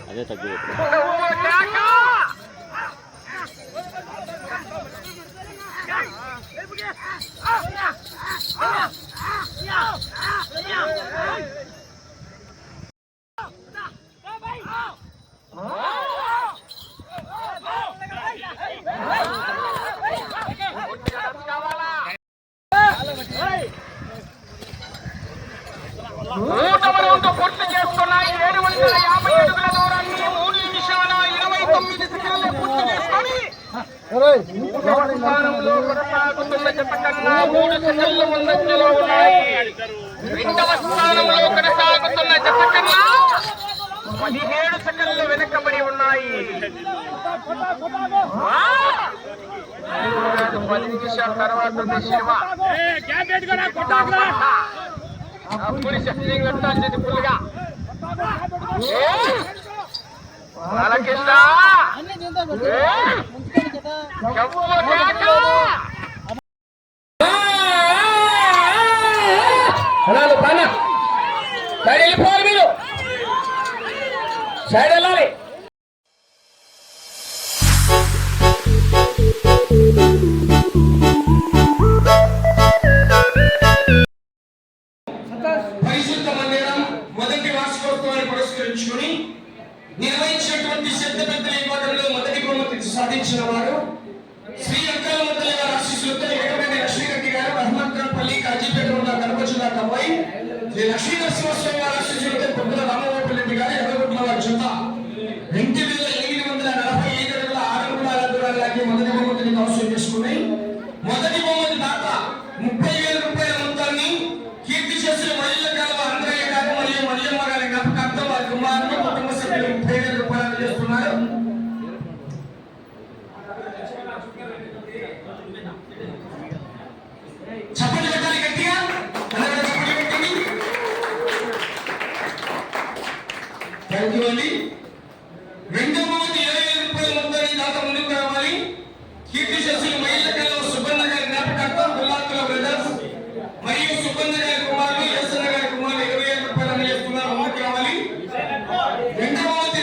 అదే తగ్గి పూర్తి చేసుకున్నాయి. 750 అడుగుల దూరాన్ని 3 నిమిషాల 29 సెకండ్లు పూర్తి చేసుకొని కొనసాగుతున్న జత కన్నా 3 సెకండ్లు ముందంజలో ఉన్నాయి. రెండవ స్థానంలో కొనసాగుతున్న జత కన్నా 17 సెకండ్లు వెనకబడి ఉన్నాయి. 10 నిమిషాల తర్వాత శివ అప్పుడు శక్తి కట్టాల్సింది ఫుల్గా. బాలకృష్ణ సైడ్ వెళ్ళిపోవాలి, మీరు సైడ్ వెళ్ళాలి. పరిశుద్ధ మందిరం మొదటి వార్షికోత్సవాన్ని పురస్కరించుకుని నిర్వహించినటువంటి శబ్ద పెద్దల విభాగంలో మొదటి బహుమతి సాధించిన వారు శ్రీ అంకాలమతల్లి గారి ఆశీస్సులతో ఎగరవేది లక్ష్మీరెడ్డి గారు రహమత్పల్లి కాజీపేట ఉన్న కడప జిల్లా కమ్మాయి శ్రీ లక్ష్మీ నరసింహస్వామి గారి ఆశీస్సులతో పొద్దుల రామగోపాల్ రెడ్డి గారు ఎర్రగుట్ల వారి జత 2845 అడుగుల 6 అంగుళాల దూరాన్ని లాగి మొదటి బహుమతిని కైవసం చేసుకున్నాయి. మొదటి బహుమతి దాకా 30,000 రూపాయల మొత్తాన్ని కీర్తి చేసిన మల్లెల కాలువ అంద్రయ్య గారు మరియు మల్లెమ్మ గారి జ్ఞాపకార్థం వారి కుమారులు కుటుంబ సభ్యులు 30,000 రూపాయలు చేస్తున్నారు. చప్పట్లు పెట్టాలి గట్టిగా, చప్పట్లు పెట్టండి. థ్యాంక్ యూ అండి. రెండవ బహుమతి 20,000 రూపాయల మొత్తాన్ని దాకా ముందుకు రావాలి. కీర్తి చేసిన మల్లెల కాలువ సుబ్బన్న గారి జ్ఞాపకార్థం గుల్లాకుల బ్రదర్స్ మరియు సుబ్బన్న గారి కుమారులు ఎస్ఎన్న గారి కుమారులు 20,000 రూపాయలు అందజేస్తున్నారు. ముందుకు రావాలి. రెండవ బహుమతి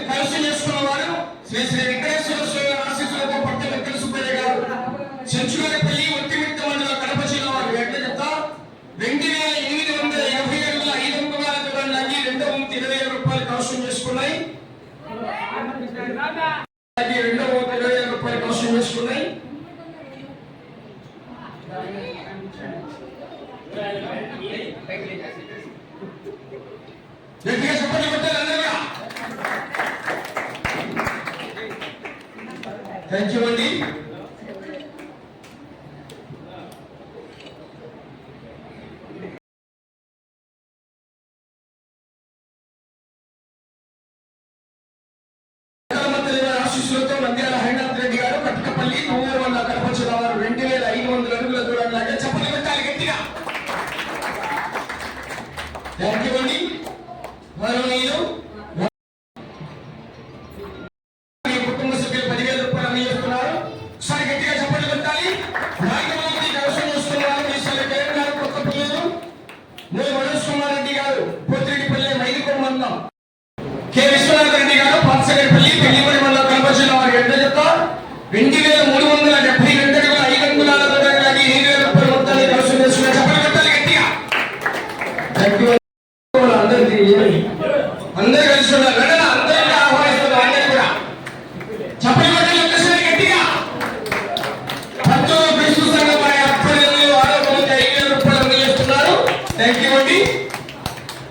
కైవసం చేసుకున్న వారు శ్రీ శ్రీ వెంకటేశ్వర స్వామి ఆశీస్సులతో పట్ట వెంకట సుబ్బయ్య గారు చెంచుగారిపల్లి ఒట్టిమిట్ట మండలం కడప జిల్లా వారు ఎట్ల చెప్తా 2,880 అడుగుల 5 అంగుళాల దూరాన్ని లాగి రెండవ బహుమతి 20,000 రూపాయలు కైవసం చేసుకున్నాయి. రెండవ బహుమతి 20,000 రూపాయలు కైవసం చేసుకున్నాయి. గట్టిగా చప్పట్లు కొట్టాలి అందరూ. థ్యాంక్ యూ అండి. ఆశీస్సులతో నంద్యాల హైనాథ్ రెడ్డి గారు కట్టకపల్లి నూనె కడప జిల్లా వారు 2,500 అడుగుల దూరాన్ని లాగా చప్పట్లు పెట్టాలి గట్టిగా. థ్యాంక్ యూ అండి. కుటుంబ సభ్యులు 10,000 రూపాయలు అందజేస్తున్నారు. ఒకసారి గట్టిగా చప్పట్లు పెట్టాలి. నాయకమంత్రి కైవసం చేస్తున్నారు మీసాల కేరళ గారు కొత్త పిల్లలు మనోజ్ కుమార్ రెడ్డి గారు పోతిరెడ్డిపల్లి మైదుకొమ్మందం కె విశ్వనాథ్ రెడ్డి గారు పాత్సగడ్పల్లి పెళ్లిమడి మండలం కడప జిల్లా వారి ఎడ్డ చెప్తా 2,372 అడుగుల 5 అంగుళాల దూరాన్ని లాగి 7,000 రూపాయల మొత్తాన్ని కైవసం చేసుకున్నారు. చప్పట్లు పెట్టాలి గట్టిగా. Thank you. అందరూ కలిసి ఉన్నారు. అందరినీ ఆహ్వానిస్తున్నారు. అందరూ కూడా చప్పట్లు పెట్టాలి ఒక్కసారి గట్టిగా. 19 క్రీస్తు సంఘం వారి ఆధ్వర్యంలో 6వ బహుమతి 5,000 రూపాయలు అందజేస్తున్నారు. థ్యాంక్ యూ అండి.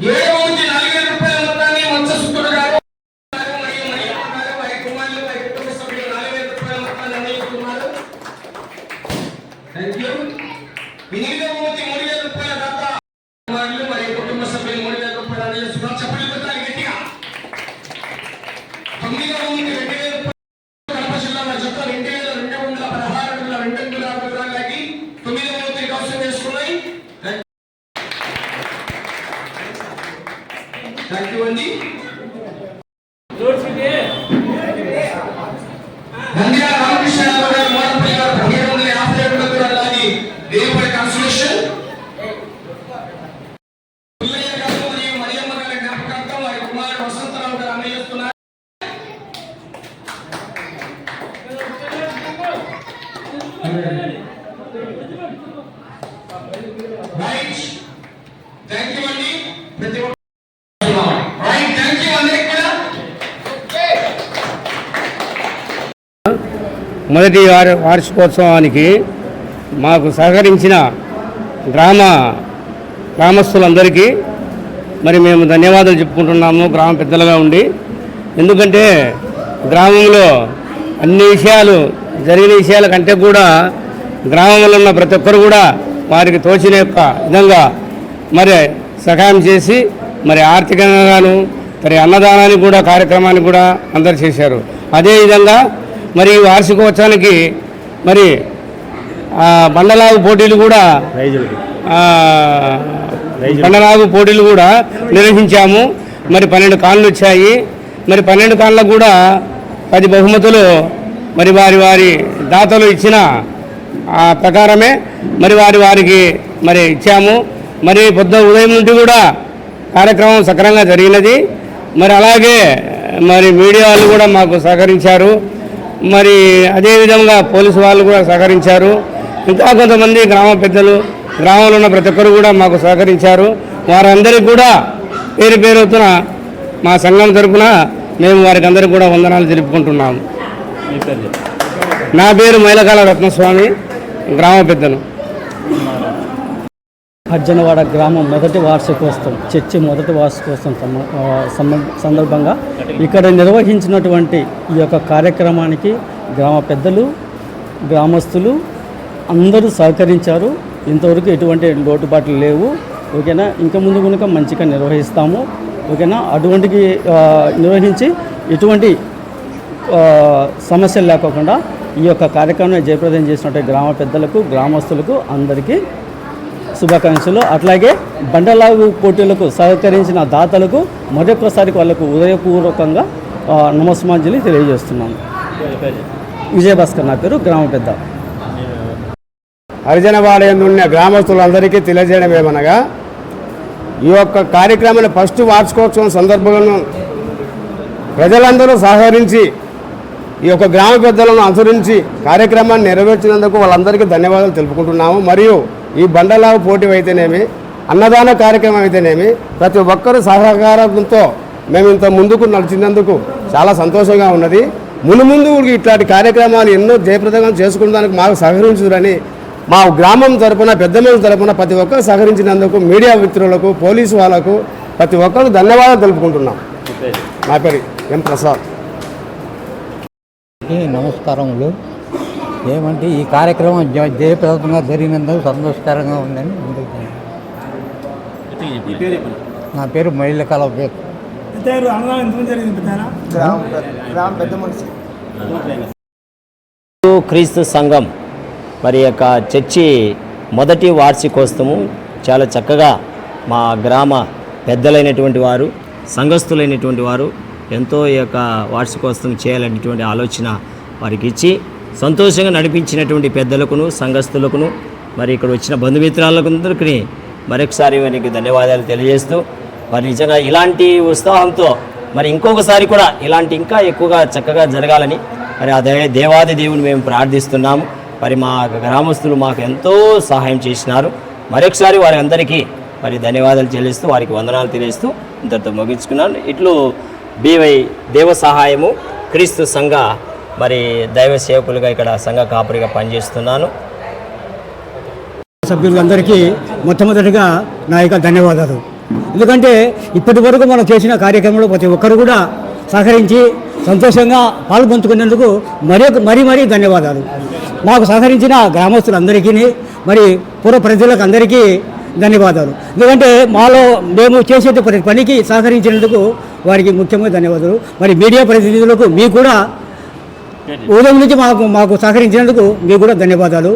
7వ బహుమతి 4,000 రూపాయల మొత్తాన్ని మంచసుత్తుడు గారు మరియు మణియమ్మ గారు వారి కుమారులు వారి కుటుంబ సభ్యులు 4,000 రూపాయల మొత్తాన్ని అందజేస్తున్నారు. Thank you. 8వ బహుమతి 3,000 రూపాయల దాకా కుమారులు మరియు కుటుంబ సభ్యులు 3,000 రూపాయలు అందజేస్తున్నారు. చప్పట్లు పెట్టాలి గట్టిగా. 9వ బహుమతి 2,000 రూపాయలు కడప జిల్లా వారి జత 2,216 అడుగుల 2 అంగుళాల దూరాన్ని లాగి 9వ బహుమతిని కైవసం చేసుకున్నాయి. థ్యాంక్ యూ అండి. నంద్యాల రామకృష్ణ యాదవ్ గారు మోడపల్లి గారు 1750 అడుగుల దూరాన్ని లాగి దేవుడి కన్సలేషన్ పుల్లయ్య గారు థ్యాంక్ యూ అండి. ప్రతి రైట్, థ్యాంక్ యూ అందరికి కూడా. మొదటి వార్షికోత్సవానికి మాకు సహకరించిన గ్రామస్తులందరికీ మరి మేము ధన్యవాదాలు చెప్పుకుంటున్నాము గ్రామ పెద్దలుగా ఉండి. ఎందుకంటే గ్రామంలో అన్ని విషయాలు జరిగిన విషయాల కంటే కూడా గ్రామంలో ఉన్న ప్రతి ఒక్కరు కూడా వారికి తోచిన యొక్క విధంగా మరి సహాయం చేసి మరి ఆర్థికంగాను మరి అన్నదానానికి కూడా కార్యక్రమాన్ని కూడా అందరు చేశారు. అదేవిధంగా మరి వార్షికోత్సవానికి మరి బండలాగు పోటీలు కూడా నిర్వహించాము. మరి 12 కాళ్ళు వచ్చాయి. మరి 12 కాళ్ళకు కూడా 10 బహుమతులు మరి వారి దాతలు ఇచ్చిన ప్రకారమే మరి వారికి మరి ఇచ్చాము. మరి ఉదయం నుండి కూడా కార్యక్రమం సక్రమంగా జరిగినది. మరి అలాగే మరి మీడియా వాళ్ళు కూడా మాకు సహకరించారు. మరి అదేవిధంగా పోలీసు వాళ్ళు కూడా సహకరించారు. ఇంకా కొంతమంది గ్రామ పెద్దలు గ్రామంలో ఉన్న ప్రతి ఒక్కరు కూడా మాకు సహకరించారు. వారందరికీ కూడా పేరున మా సంఘం తరఫున మేము వారికి అందరికీ కూడా వందనాలు తెలుపుకుంటున్నాము. నా పేరు మైలకాల రత్నస్వామి, గ్రామ పెద్దను. అర్జునవాడ గ్రామం మొదటి వార్షికోత్సవం, చర్చి మొదటి వార్షికోత్సవం సందర్భంగా ఇక్కడ నిర్వహించినటువంటి ఈ యొక్క కార్యక్రమానికి గ్రామ పెద్దలు, గ్రామస్తులు అందరూ సహకరించారు. ఇంతవరకు ఎటువంటి లోటుపాట్లు లేవు. ఓకేనా, ఇంకా ముందు కనుక మంచిగా నిర్వహిస్తాము. ఓకేనా, అటువంటికి నిర్వహించి ఎటువంటి సమస్యలు లేకోకుండా ఈ యొక్క కార్యక్రమాన్ని జయప్రదం చేసినట్టు గ్రామ పెద్దలకు, గ్రామస్తులకు అందరికీ శుభాకాంక్షలు. అట్లాగే బండలాగు పోటీలకు సహకరించిన దాతలకు మరొకసారి వాళ్ళకు ఉదయపూర్వకంగా నమస్మాంజలి తెలియజేస్తున్నాను. విజయభాస్కర్ నా పేరు, గ్రామ పెద్ద. హరిజనవాడ ఉన్న గ్రామస్తులందరికీ తెలియజేయడం ఏమనగా, ఈ యొక్క కార్యక్రమాన్ని ఫస్ట్ వార్షికోత్సవం సందర్భంగా ప్రజలందరూ సహకరించి ఈ యొక్క గ్రామ పెద్దలను అనుసరించి కార్యక్రమాన్ని నెరవేర్చినందుకు వాళ్ళందరికీ ధన్యవాదాలు తెలుపుకుంటున్నాము. మరియు ఈ బండలావు పోటీ అయితేనేమి, అన్నదాన కార్యక్రమం అయితేనేమి, ప్రతి ఒక్కరు సహకారంతో మేము ఇంత ముందుకు నడిచినందుకు చాలా సంతోషంగా ఉన్నది. ముందు ఇట్లాంటి కార్యక్రమాలు ఎన్నో జయప్రదంగా చేసుకునేందుకు మాకు సహకరించుదని మా గ్రామం తరపున, పెద్ద మనుషుల తరపున ప్రతి ఒక్కరు సహకరించినందుకు మీడియా మిత్రులకు, పోలీసు వాళ్ళకు ప్రతి ఒక్కరు ధన్యవాదాలు తెలుపుకుంటున్నాం. నా పేరు ఎం ప్రసాద్. నమస్కారములు. ఏమంటే ఈ కార్యక్రమం జయప్రదంగా జరిగినందుకు సంతోషకరంగా ఉందని. నా పేరు మైలకాల క్రీస్తు సంఘం మరి యొక్క చర్చి మొదటి వార్షికోత్సవం చాలా చక్కగా మా గ్రామ పెద్దలైనటువంటి వారు, సంఘస్థులైనటువంటి వారు ఎంతో ఈ యొక్క వార్షికోత్సవం చేయాలనేటువంటి ఆలోచన వారికి ఇచ్చి సంతోషంగా నడిపించినటువంటి పెద్దలకును, సంఘస్థులకును, మరి ఇక్కడ వచ్చిన బంధుమిత్రాలందరికీ మరొకసారి వారికి ధన్యవాదాలు తెలియజేస్తూ, మరి నిజంగా ఇలాంటి ఉత్సాహంతో మరి ఇంకొకసారి కూడా ఇలాంటి ఇంకా ఎక్కువగా చక్కగా జరగాలని మరి అదే దేవాది దేవుని మేము ప్రార్థిస్తున్నాము. మరి మా గ్రామస్తులు మాకు ఎంతో సహాయం చేసినారు. మరొకసారి వారి అందరికీ మరి ధన్యవాదాలు చెల్లిస్తూ వారికి వందనాలు తెలియజేస్తూ ఇంతటితో ముగించుకున్నాను. ఇట్లు బీవై దేవ సహాయము క్రీస్తు సంఘ మరి దైవ సేవకులుగా ఇక్కడ సంఘ కాపురిగా పనిచేస్తున్నాను. సభ్యులందరికీ మొట్టమొదటిగా నా యొక్క ధన్యవాదాలు. ఎందుకంటే ఇప్పటి వరకు మనం చేసిన కార్యక్రమంలో ప్రతి ఒక్కరు కూడా సహకరించి సంతోషంగా పాల్పంచుకునేందుకు మరీ ధన్యవాదాలు. మాకు సహకరించిన గ్రామస్తులందరికీ, మరి పూర్వ ప్రజలకు అందరికీ ధన్యవాదాలు. ఎందుకంటే మేము చేసే ప్రతి పనికి సహకరించినందుకు వారికి ముఖ్యంగా ధన్యవాదాలు. మరి మీడియా ప్రతినిధులకు మీకు కూడా ఉదయం నుంచి మాకు సహకరించినందుకు మీకు కూడా ధన్యవాదాలు.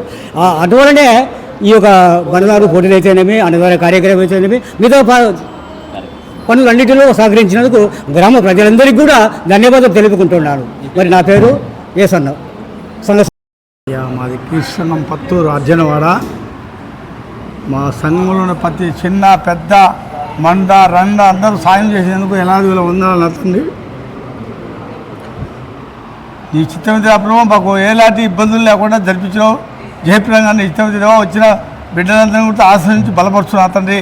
అటువలనే ఈ యొక్క బండలారు పోటీలు అయితేనేమి, అన్నదాన కార్యక్రమం అయితేనేమి, మిగతా పనులన్నిటిలో సహకరించినందుకు గ్రామ ప్రజలందరికీ కూడా ధన్యవాదాలు తెలుపుకుంటున్నాను. మరి నా పేరు ఏసన్న. మాది కృష్ణం పత్తూరు అర్జునవాడ. మా సంఘంలో ఉన్న ప్రతి చిన్న పెద్ద మంద రండ అందరూ సాయం చేసేందుకు ఎలాంటి వందనాలు అవుతుంది. ఈ చిత్తమిత్రాపురం మాకు ఎలాంటి ఇబ్బందులు లేకుండా జరిపించడం జయప్రదంగా చిత్తమిత్ర వచ్చిన బిడ్డలందరినీ కూడా ఆశ్రయించి బలపరుచున్నా తండ్రి.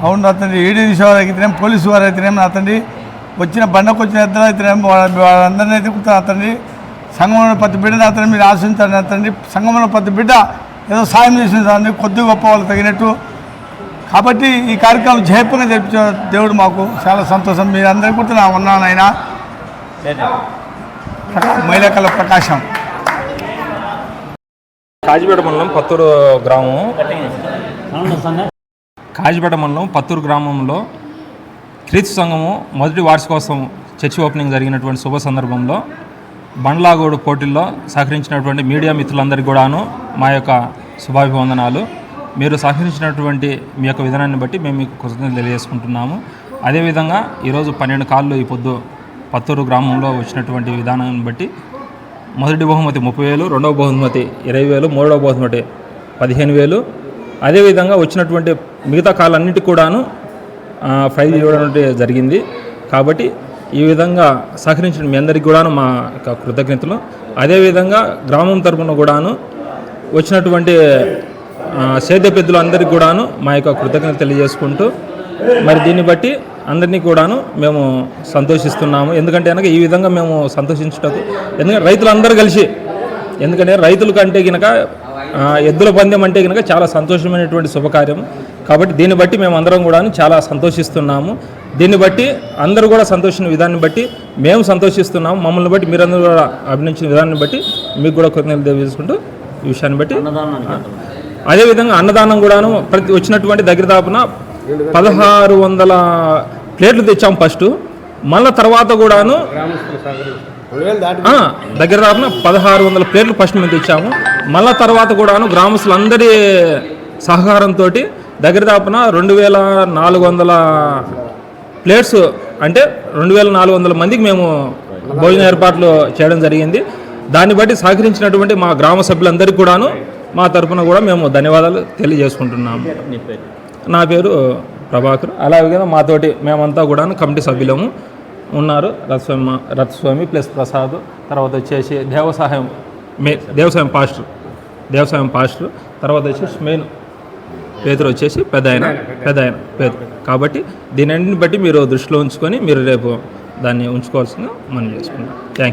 అవును అతన్ని ఈడీ వారు అయితేనేం పోలీసు వారు అయితేనేం అతన్ని వచ్చిన బండకు వచ్చిన ఇద్దరు అయితేనేం వాళ్ళందరినీ అయితే అతన్ని సంఘంలో ప్రతి బిడ్డని అతన్ని మీరు ఆశించాలని అతన్ని సంఘంలో ప్రతి బిడ్డ ఏదో సాయం చేసిన దాన్ని కొద్ది గొప్ప వాళ్ళు తగినట్టు కాబట్టి ఈ కార్యక్రమం జయపంగా జరిపించిన దేవుడు మాకు చాలా సంతోషం. మీరందరికీ కూడా నా ఉన్నాను ఆయన మైలకల ప్రకాశం. కాజిపేట మండలం పత్తూరు గ్రామం కాజిపేట మండలం పత్తూరు గ్రామంలో క్రీస్తు సంఘము మొదటి వార్షికోత్సవం చర్చి ఓపెనింగ్ జరిగినటువంటి శుభ సందర్భంలో బండ్లాగోడు పోటీల్లో సహకరించినటువంటి మీడియా మిత్రులందరికీ కూడాను మా యొక్క శుభాభివందనాలు. మీరు సహకరించినటువంటి మీ యొక్క విధానాన్ని బట్టి మేము మీకు కృతజ్ఞతలు తెలియజేసుకుంటున్నాము. అదేవిధంగా ఈరోజు 12 కార్లు ఈ పొద్దు పత్తూరు గ్రామంలో వచ్చినటువంటి విధానాన్ని బట్టి మొదటి బహుమతి 30,000, రెండవ బహుమతి 20,000, మూడవ బహుమతి 15,000. అదేవిధంగా వచ్చినటువంటి మిగతా కార్లన్నిటికీ కూడాను ప్రైజ్ ఇవ్వడం జరిగింది. కాబట్టి ఈ విధంగా సహకరించిన మీ అందరికీ కూడాను మా యొక్క కృతజ్ఞతలు. అదేవిధంగా గ్రామం తరపున కూడాను వచ్చినటువంటి సేద్య పెద్దలు అందరికీ కూడాను మా యొక్క కృతజ్ఞత తెలియజేసుకుంటూ మరి దీన్ని బట్టి అందరినీ కూడాను మేము సంతోషిస్తున్నాము. ఎందుకంటే కనుక ఈ విధంగా మేము సంతోషించటకు ఎందుకంటే రైతులందరూ కలిసి ఎందుకంటే రైతుల కంటే కనుక ఎద్దుల పందెం అంటే కనుక చాలా సంతోషమైనటువంటి శుభకార్యం. కాబట్టి దీన్ని బట్టి మేము అందరం కూడా చాలా సంతోషిస్తున్నాము. దీన్ని బట్టి అందరూ కూడా సంతోషించిన విధాన్ని బట్టి మేము సంతోషిస్తున్నాము. మమ్మల్ని బట్టి మీరందరూ కూడా అభినందించిన విధానాన్ని బట్టి మీకు కూడా కృతజ్ఞతలు తెలియజేసుకుంటూ ఈ విషయాన్ని బట్టి అదేవిధంగా అన్నదానం కూడాను ప్రతి వచ్చినటువంటి దగ్గర దాపున 1600 ప్లేట్లు తెచ్చాము ఫస్ట్. మళ్ళీ తర్వాత కూడాను దగ్గర దాపున 1600 ప్లేట్లు ఫస్ట్ మేము తెచ్చాము. మళ్ళీ తర్వాత కూడాను గ్రామస్తులందరి సహకారంతో దగ్గర దాపున 2400 ప్లేట్స్ అంటే 2400 మందికి మేము భోజన ఏర్పాట్లు చేయడం జరిగింది. దాన్ని బట్టి సహకరించినటువంటి మా గ్రామ సభ్యులందరికీ కూడాను మా తరఫున కూడా మేము ధన్యవాదాలు తెలియజేసుకుంటున్నాము. నా పేరు ప్రభాకర్. అలాగే మాతోటి మేమంతా కూడా కమిటీ సభ్యులము ఉన్నారు. రథస్వామి ప్లస్ ప్రసాద్, తర్వాత వచ్చేసి దేవసాయం పాస్టర్, తర్వాత వచ్చేసి మెయిన్ పేదరు వచ్చేసి పెద్ద ఆయన పేదరు. కాబట్టి దీని బట్టి మీరు దృష్టిలో ఉంచుకొని మీరు రేపు దాన్ని ఉంచుకోవాల్సిందిగా మనం చేసుకున్నాం. Thank you.